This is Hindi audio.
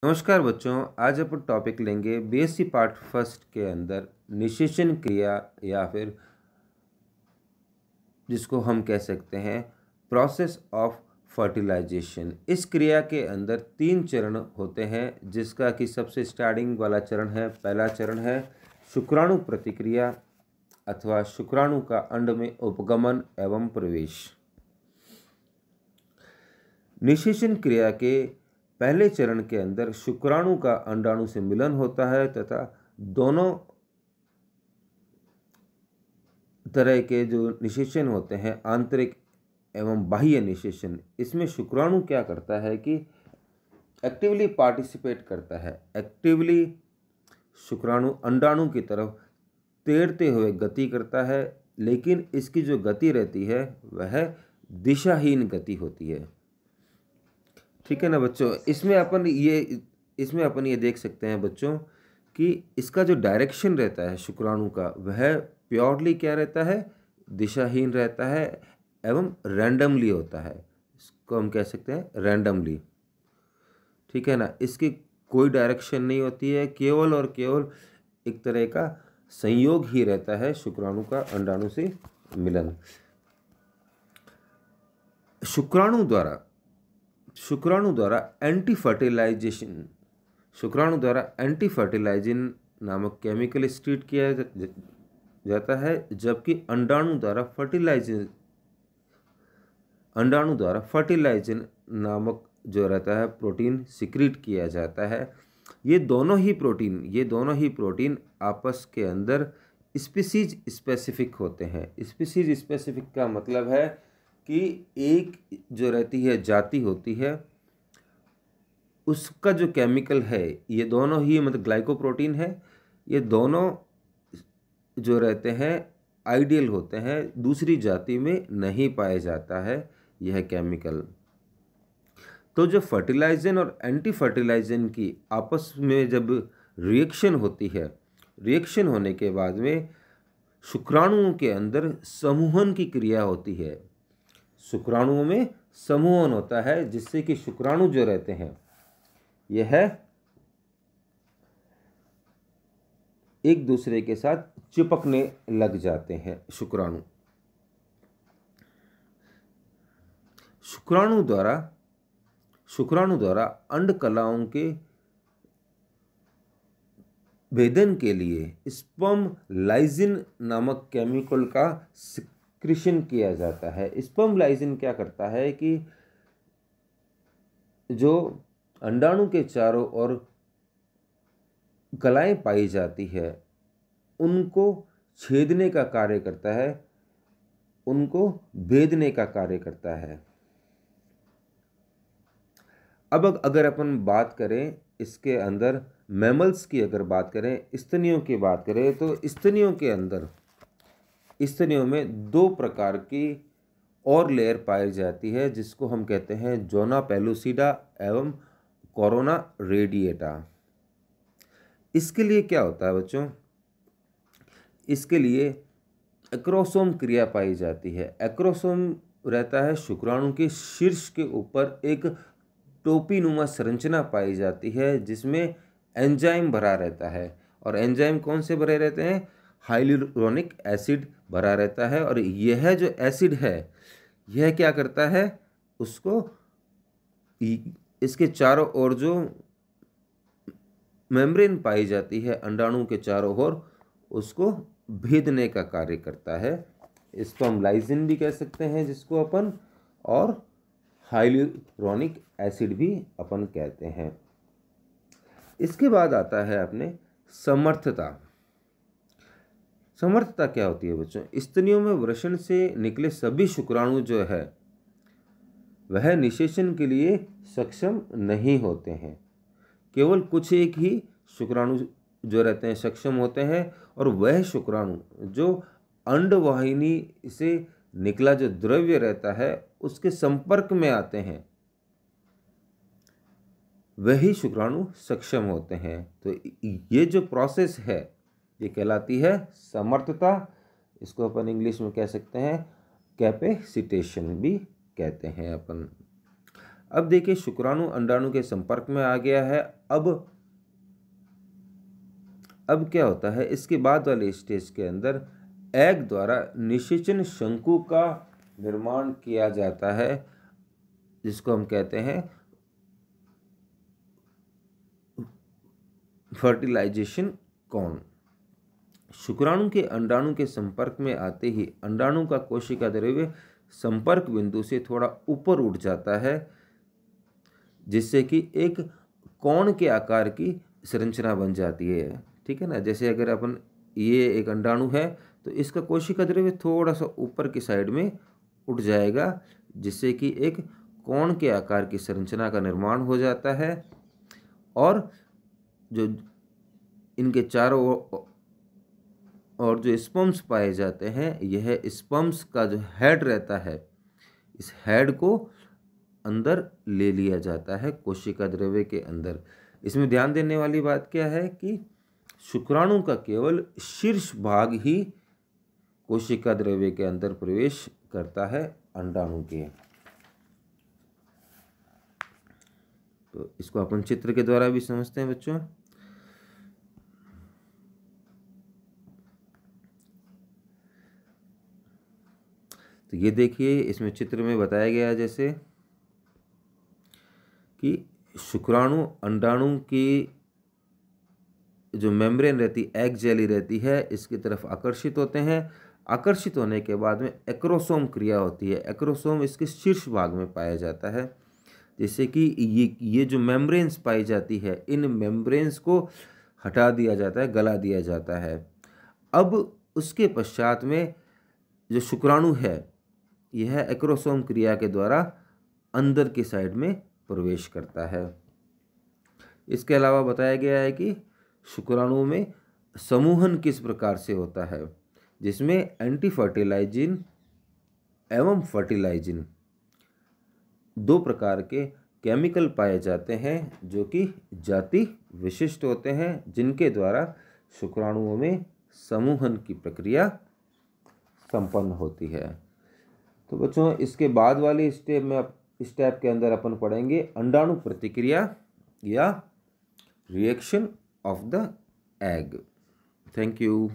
नमस्कार बच्चों, आज अपन टॉपिक लेंगे बीएससी पार्ट फर्स्ट के अंदर निषेचन क्रिया या फिर जिसको हम कह सकते हैं प्रोसेस ऑफ फर्टिलाइजेशन। इस क्रिया के अंदर 3 चरण होते हैं, जिसका कि सबसे स्टार्टिंग वाला चरण है, पहला चरण है शुक्राणु प्रतिक्रिया अथवा शुक्राणु का अंड में उपगमन एवं प्रवेश। निषेचन क्रिया के पहले चरण के अंदर शुक्राणु का अंडाणु से मिलन होता है तथा दोनों तरह के जो निषेचन होते हैं, आंतरिक एवं बाह्य निषेचन, इसमें शुक्राणु क्या करता है कि एक्टिवली पार्टिसिपेट करता है। एक्टिवली शुक्राणु अंडाणु की तरफ तैरते हुए गति करता है, लेकिन इसकी जो गति रहती है वह दिशाहीन गति होती है। ठीक है ना बच्चों। इसमें अपन ये देख सकते हैं बच्चों कि इसका जो डायरेक्शन रहता है शुक्राणु का, वह प्योरली क्या रहता है, दिशाहीन रहता है एवं रैंडमली होता है। इसको हम कह सकते हैं रैंडमली। ठीक है ना। इसकी कोई डायरेक्शन नहीं होती है, केवल और केवल एक तरह का संयोग ही रहता है शुक्राणु का अंडाणु से मिलन। शुक्राणु द्वारा एंटी फर्टिलाइजिन नामक केमिकल एक्सक्रीट किया जाता है, जबकि अंडाणु द्वारा फर्टिलाइजिन नामक जो रहता है प्रोटीन सिक्रीट किया जाता है। ये दोनों ही प्रोटीन आपस के अंदर स्पीसीज स्पेसिफिक होते हैं। स्पीसीज स्पेसिफिक का मतलब है कि एक जो रहती है जाति होती है, उसका जो केमिकल है, ये दोनों ही मतलब ग्लाइकोप्रोटीन है, ये दोनों जो रहते हैं आइडियल होते हैं, दूसरी जाति में नहीं पाया जाता है यह केमिकल। तो जो फर्टिलाइजन और एंटी फर्टिलाइजन की आपस में जब रिएक्शन होती है, रिएक्शन होने के बाद में शुक्राणुओं के अंदर समूहन की क्रिया होती है। शुक्राणुओं में समूहन होता है, जिससे कि शुक्राणु जो रहते हैं यह एक दूसरे के साथ चिपकने लग जाते हैं। शुक्राणु द्वारा अंड कलाओं के भेदन के लिए स्पर्म लाइजिन नामक केमिकल का सिक्रीशन किया जाता है। स्पर्म लाइजिन क्या करता है कि जो अंडाणु के चारों ओर कलाएं पाई जाती है, उनको छेदने का कार्य करता है, उनको भेदने का कार्य करता है। अब अगर अपन बात करें इसके अंदर मैमल्स की, अगर बात करें स्तनियों की बात करें, तो स्तनियों में 2 प्रकार की और लेयर पाई जाती है, जिसको हम कहते हैं जोना पेलुसिडा एवं कोरोना रेडिएटा। इसके लिए क्या होता है बच्चों, इसके लिए एक्रोसोम क्रिया पाई जाती है। एक्रोसोम रहता है शुक्राणु के शीर्ष के ऊपर एक टोपीनुमा संरचना पाई जाती है, जिसमें एंजाइम भरा रहता है। और एंजाइम कौन से भरे रहते हैं, हाइलुरोनिक एसिड भरा रहता है। और यह जो एसिड है, यह क्या करता है, उसको इसके चारों ओर जो मेम्ब्रेन पाई जाती है अंडाणु के चारों ओर, उसको भेदने का कार्य करता है। इसको हम लाइसिन भी कह सकते हैं जिसको अपन, और हाइलुरोनिक एसिड भी अपन कहते हैं। इसके बाद आता है अपने समर्थता। समर्थता क्या होती है बच्चों, स्तनियों में वृषण से निकले सभी शुक्राणु जो है वह निषेचन के लिए सक्षम नहीं होते हैं। केवल कुछ एक ही शुक्राणु जो रहते हैं सक्षम होते हैं, और वह शुक्राणु जो अंडवाहिनी से निकला जो द्रव्य रहता है उसके संपर्क में आते हैं, वही शुक्राणु सक्षम होते हैं। तो ये जो प्रोसेस है ये कहलाती है समर्थता। इसको अपन इंग्लिश में कह सकते हैं कैपेसिटेशन भी कहते हैं अपन। अब देखिए शुक्राणु अंडाणु के संपर्क में आ गया है। अब क्या होता है, इसके बाद वाले स्टेज के अंदर एग द्वारा निषेचन शंकु का निर्माण किया जाता है, जिसको हम कहते हैं फर्टिलाइजेशन कोन। शुक्राणु के अंडाणु के संपर्क में आते ही अंडाणु का कोशिका द्रव्य संपर्क बिंदु से थोड़ा ऊपर उठ जाता है, जिससे कि एक कोण के आकार की संरचना बन जाती है। ठीक है ना, जैसे अगर अपन ये एक अंडाणु है तो इसका कोशिका द्रव्य थोड़ा सा ऊपर की साइड में उठ जाएगा, जिससे कि एक कोण के आकार की संरचना का निर्माण हो जाता है। और जो इनके चारों और जो स्पर्म्स पाए जाते हैं, यह स्पर्म्स का जो हेड रहता है, इस हेड को अंदर ले लिया जाता है कोशिका द्रव्य के अंदर। इसमें ध्यान देने वाली बात क्या है कि शुक्राणु का केवल शीर्ष भाग ही कोशिका द्रव्य के अंदर प्रवेश करता है अंडाणु के। तो इसको अपन चित्र के द्वारा भी समझते हैं बच्चों। तो ये देखिए, इसमें चित्र में बताया गया है जैसे कि शुक्राणु अंडाणु की जो मेम्ब्रेन रहती, एग जेली रहती है, इसकी तरफ आकर्षित होते हैं। आकर्षित होने के बाद में एक्रोसोम क्रिया होती है। एक्रोसोम इसके शीर्ष भाग में पाया जाता है, जैसे कि ये जो मेम्ब्रेन्स पाई जाती है, इन मेम्ब्रेन्स को हटा दिया जाता है, गला दिया जाता है। अब उसके पश्चात में जो शुक्राणु है, यह एक्रोसोम क्रिया के द्वारा अंदर की साइड में प्रवेश करता है। इसके अलावा बताया गया है कि शुक्राणु में समूहन किस प्रकार से होता है, जिसमें एंटी फर्टिलाइजिन एवं फर्टिलाइजिन दो प्रकार के केमिकल पाए जाते हैं, जो कि जाति विशिष्ट होते हैं, जिनके द्वारा शुक्राणुओं में समूहन की प्रक्रिया संपन्न होती है। तो बच्चों, इसके बाद वाले स्टेप के अंदर अपन पढ़ेंगे अंडाणु प्रतिक्रिया या reaction of the egg. Thank you.